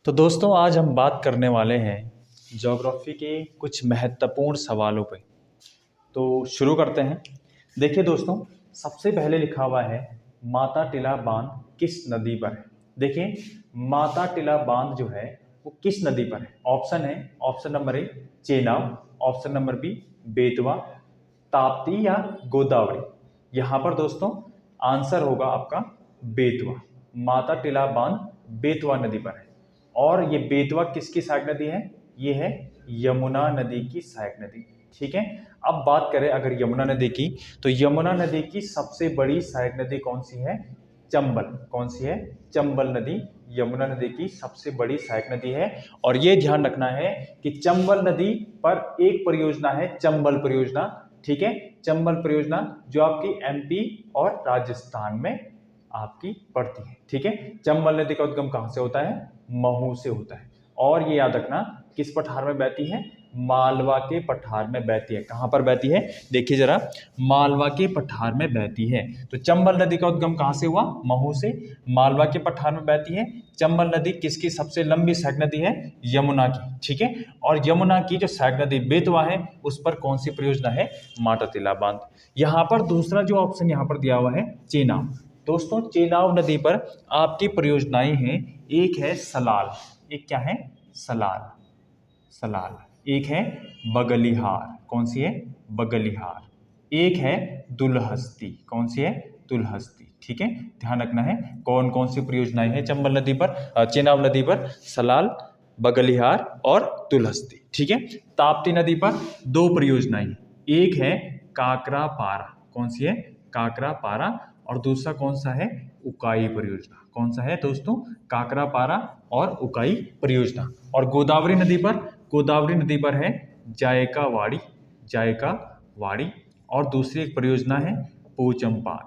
तो दोस्तों आज हम बात करने वाले हैं ज्योग्राफी के कुछ महत्वपूर्ण सवालों पे। तो शुरू करते हैं। देखिए दोस्तों, सबसे पहले लिखा हुआ है माता टिला बांध किस नदी पर है। देखिए, माता टिला बांध जो है वो किस नदी पर है। ऑप्शन है, option number A Chenab, option number B Betwa, Tapti या गोदावरी। यहाँ पर दोस्तों आंसर होगा आपका बेतवा। माता टिला बांध बेतवा नदी पर है। और ये बेतवा किसकी सहायक नदी है? ये है यमुना नदी की सहायक नदी। ठीक है। अब बात करें अगर यमुना नदी की, तो यमुना नदी की सबसे बड़ी सहायक नदी कौन सी है? चंबल। कौन सी है? चंबल नदी यमुना नदी की सबसे बड़ी सहायक नदी है। और ये ध्यान रखना है कि चंबल नदी पर एक परियोजना है, चंबल परियोजना। ठीक है, चंबल परियोजना जो आपकी एमपी और राजस्थान में आपकी पड़ती है। ठीक है, चंबल नदी का उद्गम कहां से होता है? महू से होता है। और ये याद रखना किस पठार में बहती है? मालवा के पठार में बहती है। कहां पर बहती है? देखिए जरा, मालवा के पठार में बहती है। तो चंबल नदी का उद्गम कहां से हुआ? महू से। मालवा के पठार में बहती है। चंबल नदी किसकी सबसे लंबी सहायक नदी है? यमुना की। ठीक है। और यमुना की जो सहायक नदी बेतवा है उस पर कौन सी परियोजना है? माता टिला बांध। यहां पर दूसरा जो ऑप्शन यहां पर दिया हुआ है चेनाब। दोस्तों चेनाब नदी पर आपकी परियोजनाएं हैं। एक है सलाल, एक क्या है? सलाल, सलाल। एक है बगलिहार। कौन सी है? बगलिहार। एक है दुलहस्ती। कौन सी है? दुलहस्ती। ठीक है, ध्यान रखना है कौन कौन सी परियोजनाएं हैं चंबल नदी पर, चेनाब नदी पर। सलाल, बगलिहार और दुलहस्ती। ठीक है। ताप्ती नदी पर दो परियोजनाएं, एक है काकरा पारा। कौन सी है? काकरा पारा। और दूसरा कौन सा है? उकाई परियोजना। कौन सा है दोस्तों? काकरा पारा और उकाई परियोजना। और गोदावरी नदी पर, गोदावरी नदी पर है जायकावाड़ी, जायकावाड़ी। और दूसरी एक परियोजना है पोचमपाल।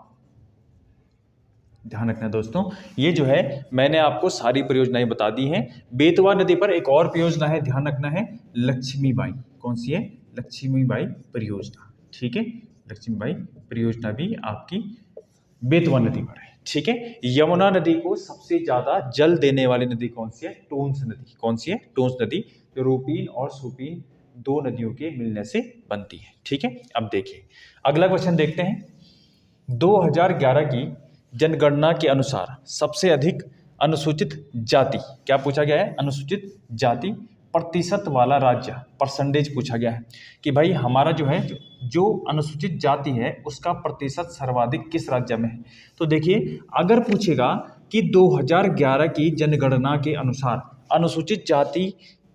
ध्यान रखना दोस्तों, ये जो है मैंने आपको सारी परियोजनाएं बता दी हैं। बेतवा नदी पर एक और परियोजना है, ध्यान रखना है लक्ष्मीबाई। कौन सी है? लक्ष्मीबाई परियोजना। ठीक है, लक्ष्मीबाई परियोजना भी आपकी बेतवा नदी पर है। ठीक है। यमुना नदी को सबसे ज्यादा जल देने वाली नदी कौन सी है? टोंस नदी। कौन सी है? टोंस नदी, जो रूपीन और सुपीन दो नदियों के मिलने से बनती है। ठीक है। अब देखिए अगला क्वेश्चन देखते हैं। 2011 की जनगणना के अनुसार सबसे अधिक अनुसूचित जाति, क्या पूछा गया है? अनुसूचित जाति प्रतिशत वाला राज्य, परसेंटेज पूछा गया है कि भाई हमारा जो है जो अनुसूचित जाति है उसका प्रतिशत सर्वाधिक किस राज्य में है। तो देखिए अगर पूछेगा कि 2011 की जनगणना के अनुसार अनुसूचित जाति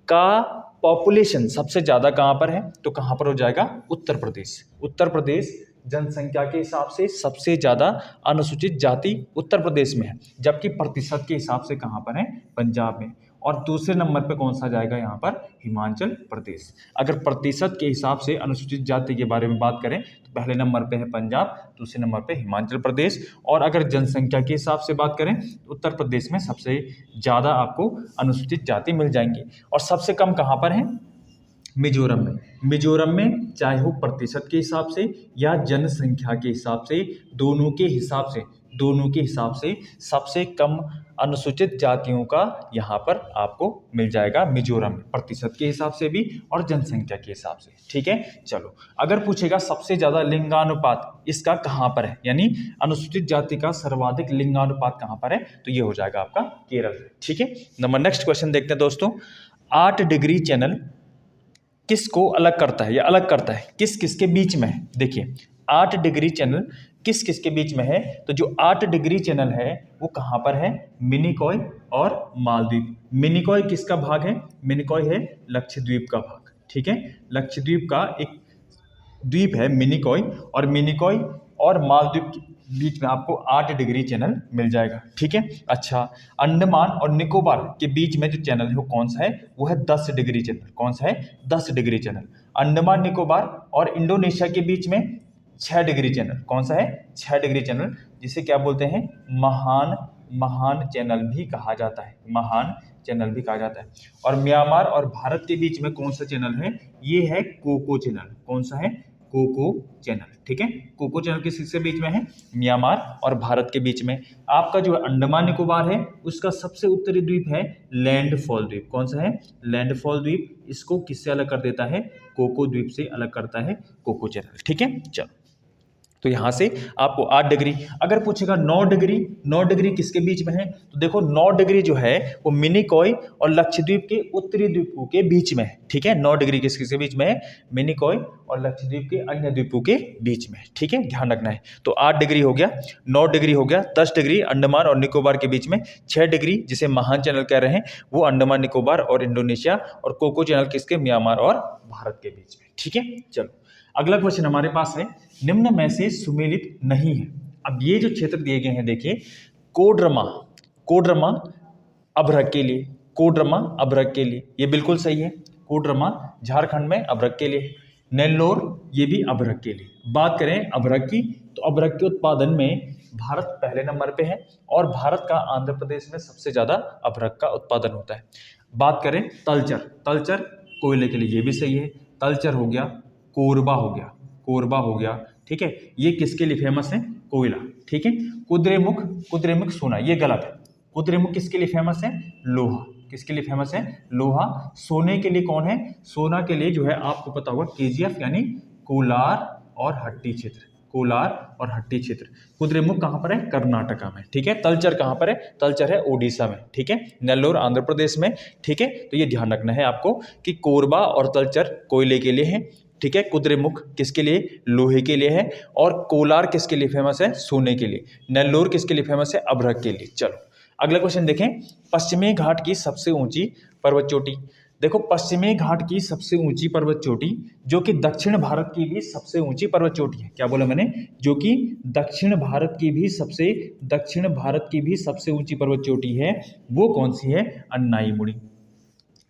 का पॉपुलेशन सबसे ज्यादा कहां पर है, तो कहां पर हो जाएगा? उत्तर प्रदेश। उत्तर प्रदेश जनसंख्या के हिसाब से सबसे ज्यादा अनुसूचित जाति उत्तर प्रदेश में है, जबकि प्रतिशत के हिसाब से कहां पर है? पंजाब में। और दूसरे नंबर पे कौन सा जाएगा यहाँ पर? हिमाचल प्रदेश। अगर प्रतिशत के हिसाब से अनुसूचित जाति के बारे में बात करें तो पहले नंबर पे है पंजाब, दूसरे नंबर पे हिमाचल प्रदेश। और अगर जनसंख्या के हिसाब से बात करें तो उत्तर प्रदेश में सबसे ज्यादा आपको अनुसूचित जाति मिल जाएंगी। और सबसे कम कहाँ पर है? मिजोरम में। मिजोरम में चाहे हो प्रतिशत के हिसाब से या जनसंख्या के हिसाब से, दोनों के हिसाब से, दोनों के हिसाब से सबसे कम अनुसूचित जातियों का यहाँ पर आपको मिल जाएगा मिजोरम में, प्रतिशत के हिसाब से भी और जनसंख्या के हिसाब से। ठीक है। चलो अगर पूछेगा सबसे ज्यादा लिंगानुपात इसका कहाँ पर है, यानी अनुसूचित जाति का सर्वाधिक लिंगानुपात कहाँ पर है, तो ये हो जाएगा आपका केरल। ठीक है। नंबर नेक्स्ट क्वेश्चन देखते हैं दोस्तों। 8 डिग्री चैनल किसको अलग करता है या अलग करता है, किस किस के बीच में है? देखिए 8 डिग्री चैनल किस किस के बीच में है, तो जो 8 डिग्री चैनल है वो कहां पर है? मिनिकॉय और मालदीव। मिनिकॉय किसका भाग है? मिनिकॉय है लक्षद्वीप का भाग। ठीक है, लक्षद्वीप का एक द्वीप है मिनिकॉय, और मिनिकॉय और मालदीव के बीच में आपको 8 डिग्री चैनल मिल जाएगा। ठीक है। अच्छा, अंडमान और निकोबार के बीच में जो चैनल है वो कौन सा है? वो है 10 डिग्री चैनल। कौन सा है? 10 डिग्री चैनल। अंडमान निकोबार और इंडोनेशिया के बीच में 6 डिग्री चैनल। कौन सा है? 6 डिग्री चैनल, जिसे क्या बोलते हैं? महान चैनल भी कहा जाता है, महान चैनल भी कहा जाता है। और म्यांमार और भारत के बीच में कौन सा चैनल है? ये है कोको चैनल। कौन सा है? कोको चैनल, ठीक है। कोको चैनल किसके बीच में है? म्यांमार और भारत के बीच में। आपका जो अंडमान निकोबार है उसका सबसे उत्तरी द्वीप है लैंडफॉल द्वीप। कौन सा है? लैंडफॉल द्वीप। इसको किससे अलग कर देता है? कोको द्वीप से अलग करता है कोको चैनल, ठीक है। चलो, तो यहां से आपको 8 डिग्री। अगर पूछेगा 9 डिग्री, 9 डिग्री किसके बीच में है? तो देखो 9 डिग्री जो है वो मिनिकॉय और लक्षद्वीप के उत्तरी द्वीपों के बीच में है, ठीक है। 9 डिग्री किसके बीच में है? मिनिकॉय और लक्षद्वीप के अन्य द्वीपों के बीच में, ठीक है, ध्यान रखना है। तो 8 डिग्री हो गया, 9 डिग्री हो गया, 10 डिग्री अंडमान और निकोबार के बीच में, 6 डिग्री जिसे महान चैनल कह रहे हैं वो अंडमान निकोबार और इंडोनेशिया, और कोको चैनल किसके? म्यांमार और भारत के बीच में, ठीक है। चलो, अगला क्वेश्चन हमारे पास है, निम्न में से सुमेलित नहीं है। अब ये जो क्षेत्र दिए गए हैं देखिए, कोडरमा, कोडरमा अभ्रक के लिए, कोडरमा अभ्रक के लिए, ये बिल्कुल सही है। कोडरमा झारखंड में अभ्रक के लिए, नेल्लोर ये भी अभ्रक के लिए। बात करें अभ्रक की, तो अभ्रक के उत्पादन में भारत पहले नंबर पे है, और भारत का आंध्र प्रदेश में सबसे ज्यादा अभ्रक का उत्पादन होता है। बात करें तलचर, तलचर कोयले के लिए, ये भी सही है। तलचर हो गया, कोरबा हो गया, कोरबा हो गया, ठीक है। ये किसके लिए फेमस है? कोयला, ठीक है। कुद्रेमुख, कुद्रेमुख सोना, ये गलत है। कुद्रेमुख किसके लिए फेमस है? लोहा। किसके लिए फेमस है? लोहा। सोने के लिए कौन है? सोना के लिए जो है आपको पता होगा केजीएफ यानी कोलार और हट्टी क्षेत्र, कोलार और हट्टी क्षेत्र। कुद्रेमुख कहां पर है? कर्नाटका में, ठीक है। तलचर कहां पर है? तलचर है ओडिशा में, ठीक है। नेल्लोर आंध्र प्रदेश में, ठीक है। तो ये ध्यान रखना है आपको कि कोरबा और तलचर कोयले के लिए है, ठीक है। कुद्रेमुख किसके लिए? लोहे के लिए है। और कोलार किसके लिए फेमस है? सोने के लिए। नेल्लोर किसके लिए फेमस है? अभ्रक के लिए। चलो, अगला क्वेश्चन देखें, पश्चिमी घाट की सबसे ऊंची पर्वत चोटी। देखो, पश्चिमी घाट की सबसे ऊंची पर्वत चोटी, जो कि दक्षिण भारत की भी सबसे ऊंची पर्वत चोटी है। क्या बोला मैंने? जो कि दक्षिण भारत की भी सबसे ऊंची पर्वत चोटी है, वो कौन सी है? अन्नाईमुड़ी,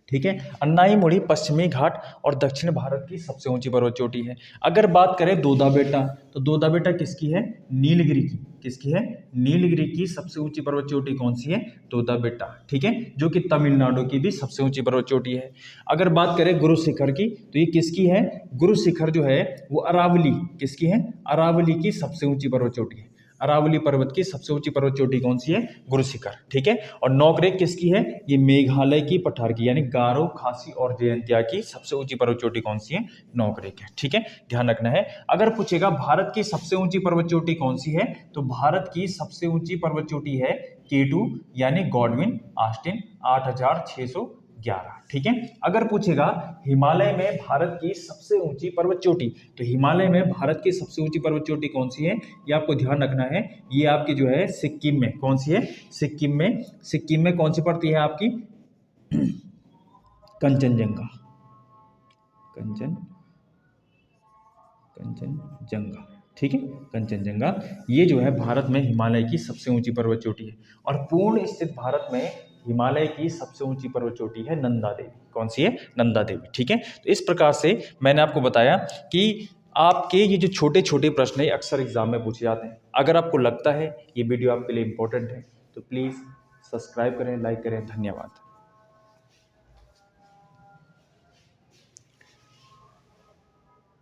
ठीक है। अन्नाईमुड़ी पश्चिमी घाट और दक्षिण भारत की सबसे ऊंची पर्वत चोटी है। अगर बात करें दोदा बेटा, तो दोदा बेटा किसकी है? नीलगिरी की। किसकी है? नीलगिरी की सबसे ऊंची पर्वत चोटी कौन सी है? दोदा बेटा, ठीक है, जो कि तमिलनाडु की भी सबसे ऊंची पर्वत चोटी है। अगर बात करें गुरु शिखर की, तो ये किसकी है? गुरु शिखर जो है वो अरावली, किसकी है? अरावली की सबसे ऊंची पर्वत चोटी है। अरावली पर्वत की सबसे ऊंची पर्वत चोटी कौन सी है? गुरु शिखर, ठीक है। और नौकरेक किसकी है? ये मेघालय की पठार की, यानी गारो, खासी और जयंतिया की सबसे ऊंची पर्वत चोटी कौन सी है? नौकरेक है, ठीक है, ध्यान रखना है। अगर पूछेगा भारत की सबसे ऊंची पर्वत चोटी कौन सी है, तो भारत की सबसे ऊंची पर्वत चोटी है K2 यानी गॉडविन ऑस्टिन 8611, ठीक है। अगर पूछेगा हिमालय में भारत की सबसे ऊंची पर्वत चोटी, तो हिमालय में भारत की सबसे ऊंची पर्वत चोटी कौन सी है? ये आपको ध्यान रखना है। ये आपकी जो है सिक्किम में, कौन सी है? सिक्किम में। सिक्किम में कौन सी पड़ती है आपकी? कंचनजंगा, कंचनजंगा, ठीक है, कंचनजंगा। ये जो है भारत में हिमालय की सबसे ऊंची पर्वत चोटी है। और पूर्ण स्थित भारत में हिमालय की सबसे ऊंची पर्वत चोटी है नंदा देवी। कौन सी है? नंदा देवी, ठीक है। तो इस प्रकार से मैंने आपको बताया कि आपके ये जो छोटे छोटे प्रश्न है अक्सर एग्जाम में पूछे जाते हैं। अगर आपको लगता है ये वीडियो आपके लिए इंपॉर्टेंट है तो प्लीज़ सब्सक्राइब करें, लाइक करें। धन्यवाद।